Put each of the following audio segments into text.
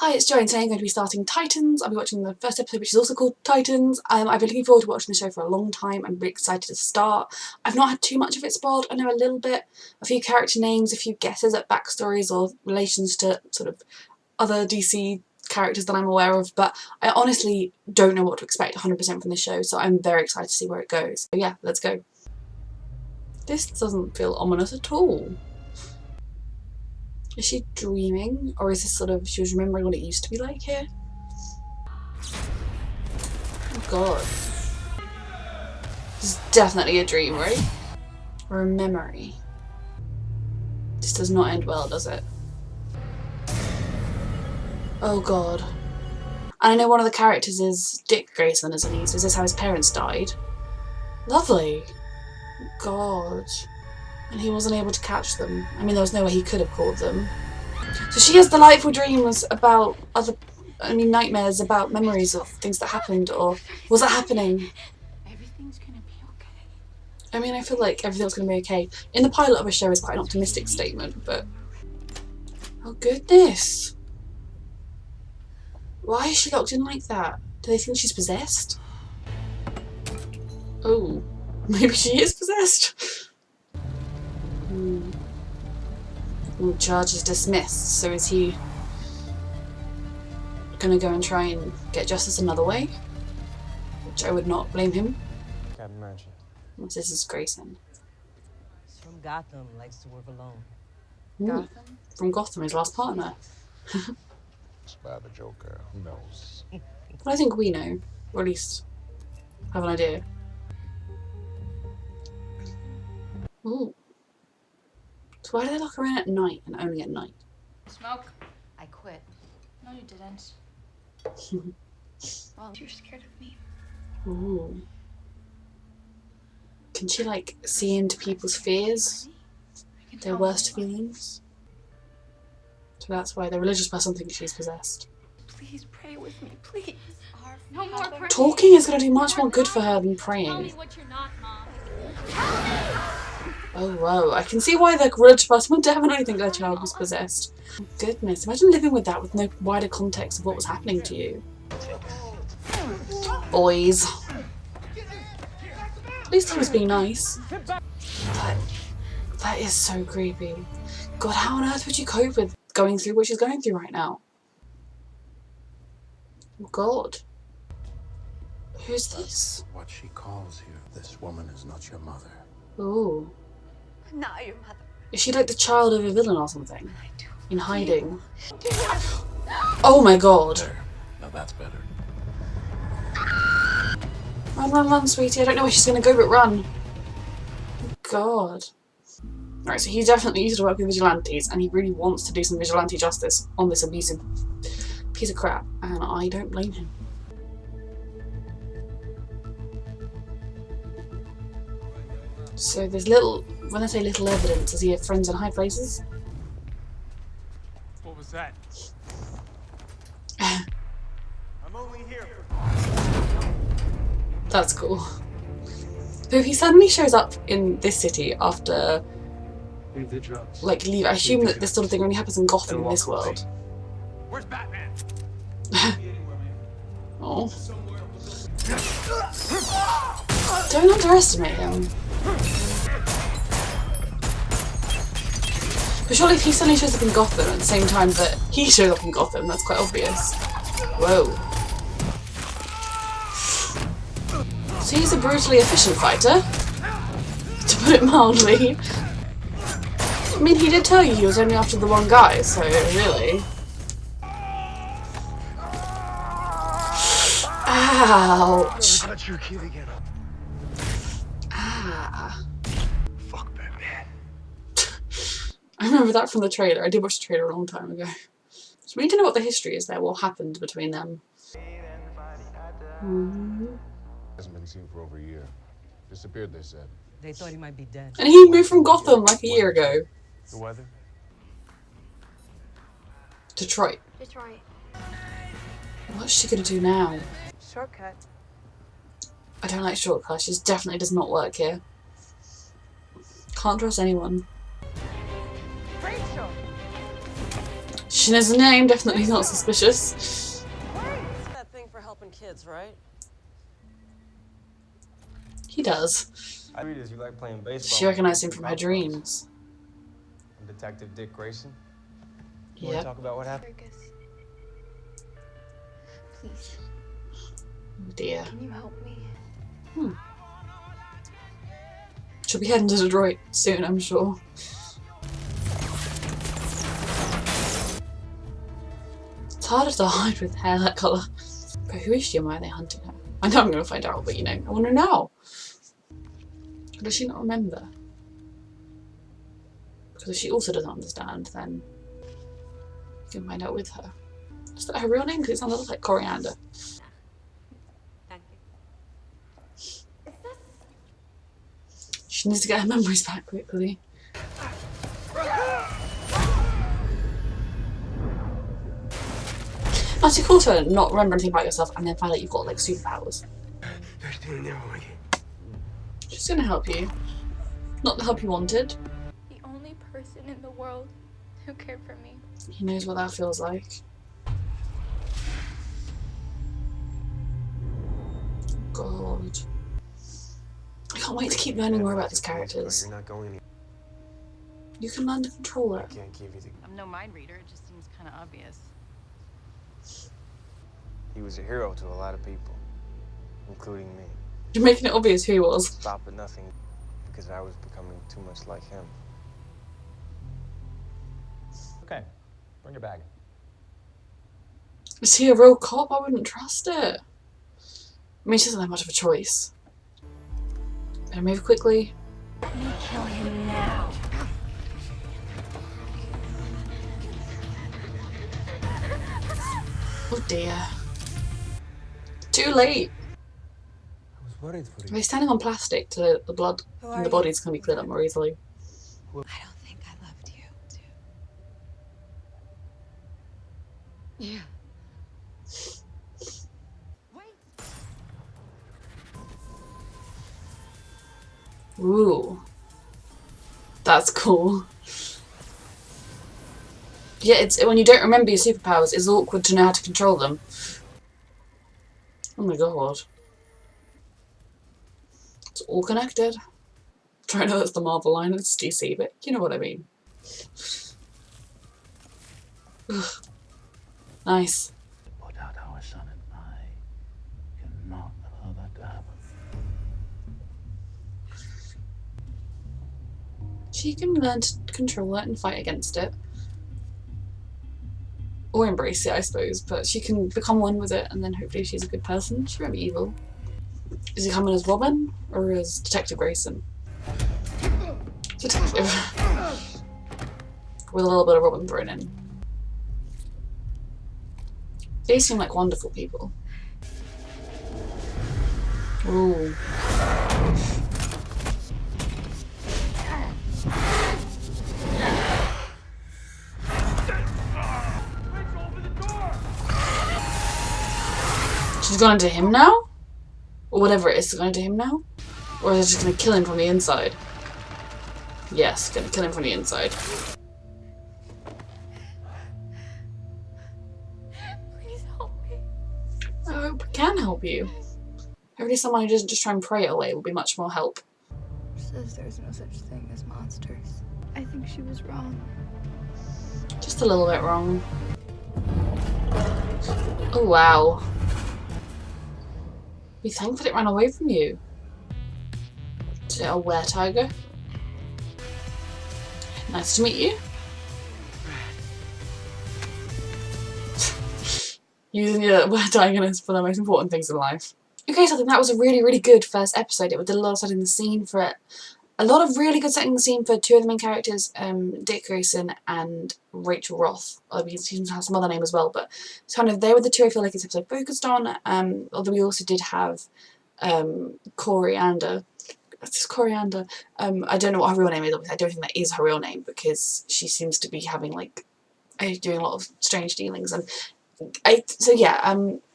Hi, it's Jo, and today I'm going to be starting Titans. I'll be watching the first episode, which is also called Titans. I've been looking forward to watching the show for a long time. I'm really excited to start. I've not had too much of it spoiled. I know a little bit, a few character names, a few guesses at backstories or relations to sort of other DC characters that I'm aware of, but I honestly don't know what to expect 100% from the show, so I'm very excited to see where it goes. So yeah, let's go. This doesn't feel ominous at all. Is she dreaming? Or is this sort of, she was remembering what it used to be like here? Oh god. This is definitely a dream, right? Or a memory. This does not end well, does it? Oh god. And I know one of the characters is Dick Grayson, isn't he? So is this how his parents died? Lovely. God. And he wasn't able to catch them. I mean, there was no way he could have caught them. So she has delightful dreams about nightmares about memories of things that happened, or was that happening? Everything's gonna be okay. I mean, I feel like everything's gonna be okay. In the pilot of a show is quite an optimistic statement, but... Oh goodness! Why is she locked in like that? Do they think she's possessed? Oh, maybe she is possessed? Ooh, charge is dismissed, so is he gonna go and try and get justice another way? Which I would not blame him. Can't imagine. This is Grayson. He's from Gotham, likes to work alone. Ooh, from Gotham, his last partner. It's by the Joker. Who knows? But I think we know, or at least have an idea. Ooh. So why do they lock her in at night and only at night? Smoke? I quit. No, you didn't. Well, you're scared of me. Ooh. Can she like see into people's fears? Their worst feelings? So that's why the religious person thinks she's possessed. Please pray with me, please. No more praying. Talking is going to do much more good for her than praying. Tell me what you're not, Mom. Oh whoa, I can see why the religious person would definitely think their child was possessed. Oh, goodness, imagine living with that with no wider context of what was happening to you. Boys. At least he was being nice. That is so creepy. God, how on earth would you cope with going through what she's going through right now? Oh God. Who's this? What she calls you. This woman is not your mother. Ooh. I'm not your mother. Is she like the child of a villain or something? I do. In hiding? Oh my God. There. Now that's better. Run, run, run, sweetie. I don't know where she's gonna go, but run. Oh God. Right, so he definitely used to work with vigilantes, and he really wants to do some vigilante justice on this abusive piece of crap, and I don't blame him. So there's little, when I say little evidence, does he have friends in high places? What was that? I'm only here for... That's cool. So he suddenly shows up in this city after, Leave the drugs. like, I assume that this sort of thing only happens in Gotham in this world. Where's Batman? Oh. Don't underestimate him. But surely if he suddenly shows up in Gotham at the same time that he shows up in Gotham, that's quite obvious. Whoa. So he's a brutally efficient fighter, to put it mildly. I mean, he did tell you he was only after the one guy, so really. Ouch. Touch your kid again. Ah. Fuck Batman. I remember that from the trailer. I did watch the trailer a long time ago. So we need to know what the history is there, what happened between them. Hasn't been seen for over a year. Disappeared, they said. They thought he might be dead. And he moved from Gotham like a year ago. The weather? Detroit. Detroit. What's she gonna do now? Shortcut. I don't like shortcuts. She definitely does not work here. Can't trust anyone. Rachel. She knows the name, definitely not suspicious. It's that thing for helping kids, right? He does. I read as you like playing baseball. She recognised him from her dreams. I'm Detective Dick Grayson. You Yep. want to talk about what happened? Fergus. Please, Oh dear. can you help me? She'll be heading to Detroit soon, I'm sure. It's harder to hide with hair that colour. But who is she and why are they hunting her? I know I'm going to find out, but you know, I want to know. Does she not remember? Because if she also doesn't understand, then you can find out with her. Is that her real name? Because it sounds a lot like Coriander. Thank you. She needs to get her memories back quickly. That's cool to not remember anything about yourself and then find out you've got like superpowers. She's gonna help you. Not the help you wanted. The only person in the world who cared for me. He knows what that feels like. God. I can't wait to keep learning more about these characters. You're not going anywhere. You can learn to control I it. can't give you the... I'm no mind reader, it just seems kind of obvious. He was a hero to a lot of people, including me. You're making it obvious who he was. Stopped at nothing because I was becoming too much like him. Okay, bring your bag. Is he a real cop? I wouldn't trust it. I mean, she doesn't have much of a choice. Better move quickly. Let me kill him now. Oh dear. Too late. I was worried for He's standing on plastic to the blood in the body's can be cleared up more easily. I don't think I loved you, too. Yeah. Ooh. That's cool. Yeah, it's when you don't remember your superpowers, it's awkward to know how to control them. Oh my god. It's all connected. I know that's the Marvel line, it's DC, but you know what I mean. Ugh. Nice. Put out our son and I cannot allow that to happen. She can learn to control it and fight against it. Or embrace it, I suppose, but she can become one with it and then hopefully she's a good person. She won't be evil. Is he coming as Robin or as Detective Grayson? Detective. With a little bit of Robin thrown in. They seem like wonderful people. Ooh. She's gone into him now? Or whatever it is, gone into him now? Or is it just gonna kill him from the inside? Yes, gonna kill him from the inside. Please help me. I hope it can help you. Hopefully someone who doesn't just try and pray it away will be much more help. Says there's no such thing as monsters. I think she was wrong. Just a little bit wrong. Oh wow. Be thankful it ran away from you. Is it a were-tiger? Nice to meet you. Using your were-tigerness for the most important things in life. Okay, so I think that was a really, really good first episode. It did a lot of setting the scene for it. A lot of really good setting the scene for two of the main characters, Dick Grayson and Rachel Roth. He seems to have some other name as well, but it's kind of, they were the two I feel like this episode focused on. Although we also did have Coriander. It's just Coriander. I don't know what her real name is, obviously. I don't think that is her real name because she seems to be having like, doing a lot of strange dealings. And I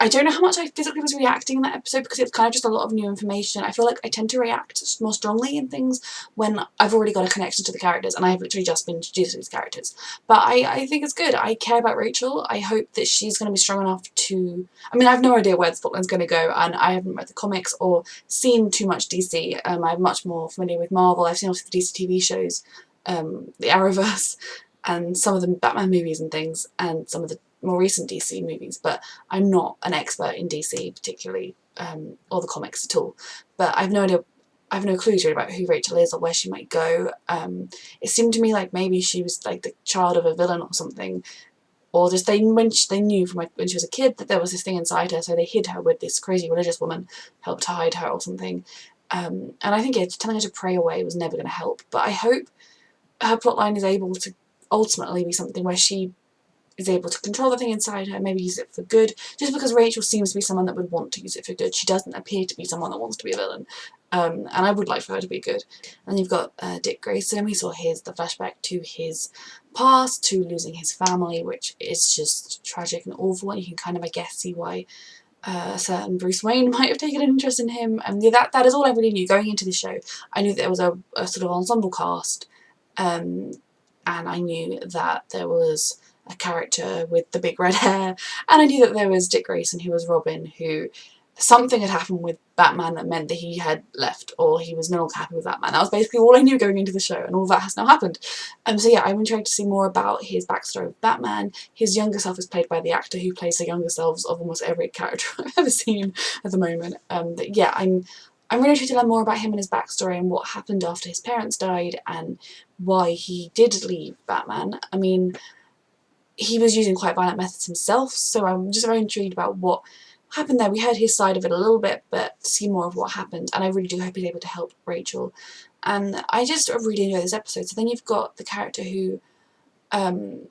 don't know how much I physically was reacting in that episode because it's kind of just a lot of new information. I feel like I tend to react more strongly in things when I've already got a connection to the characters and I've literally just been introduced to these characters. But I think it's good. I care about Rachel. I hope that she's going to be strong enough to... I mean, I have no idea where the plotline's going to go, and I haven't read the comics or seen too much DC. I'm much more familiar with Marvel. I've seen also the DC TV shows, the Arrowverse, and some of the Batman movies and things, and some of the more recent DC movies, but I'm not an expert in DC particularly, or the comics at all. But I have no idea, I have no clues really about who Rachel is or where she might go. It seemed to me like maybe she was like the child of a villain or something, or just they knew from when she was a kid that there was this thing inside her, so they hid her with this crazy religious woman, helped hide her or something. And I think telling her to pray away was never going to help. But I hope her plotline is able to ultimately be something where she is able to control the thing inside her, maybe use it for good, just because Rachel seems to be someone that would want to use it for good. She doesn't appear to be someone that wants to be a villain, and I would like for her to be good. And you've got Dick Grayson. We saw the flashback to his past, to losing his family, which is just tragic and awful, and you can kind of, I guess, see why a certain Bruce Wayne might have taken an interest in him. And that is all I really knew going into the show. I knew that there was a sort of ensemble cast, and I knew that there was a character with the big red hair, and I knew that there was Dick Grayson, who was Robin, who something had happened with Batman that meant that he had left, or he was no longer happy with Batman. That was basically all I knew going into the show, and all that has now happened. So yeah, I'm intrigued to see more about his backstory with Batman. His younger self is played by the actor who plays the younger selves of almost every character I've ever seen at the moment. But yeah, I'm really interested to learn more about him and his backstory and what happened after his parents died and why he did leave Batman. I mean, he was using quite violent methods himself, so I'm just very intrigued about what happened there. We heard his side of it a little bit, but see more of what happened, and I really do hope he's able to help Rachel. And I just really enjoy this episode. So then you've got the character who, in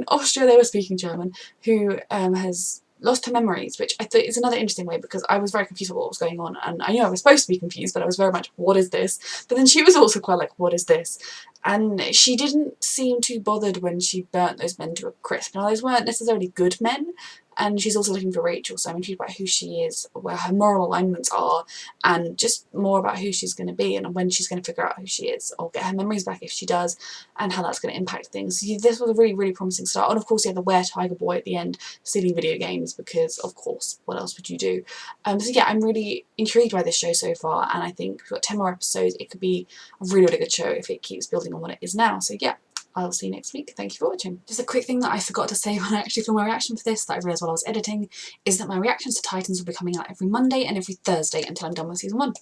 Austria they were speaking German, who has lost her memories, which I thought is another interesting way, because I was very confused about what was going on, and I knew I was supposed to be confused, but I was very much, what is this? But then she was also quite like, what is this? And she didn't seem too bothered when she burnt those men to a crisp. Now, those weren't necessarily good men, and she's also looking for Rachel, so I'm intrigued about who she is, where her moral alignments are, and just more about who she's going to be and when she's going to figure out who she is, or get her memories back if she does, and how that's going to impact things. So this was a really, really promising start. And of course, you had the Were-Tiger Boy at the end stealing video games, because of course, what else would you do? So yeah, I'm really intrigued by this show so far, and I think we've got 10 more episodes. It could be a really, really good show if it keeps building on what it is now. So yeah, I'll see you next week. Thank you for watching. Just a quick thing that I forgot to say when I actually filmed my reaction for this, that I realised while I was editing, is that my reactions to Titans will be coming out every Monday and every Thursday until I'm done with season 1.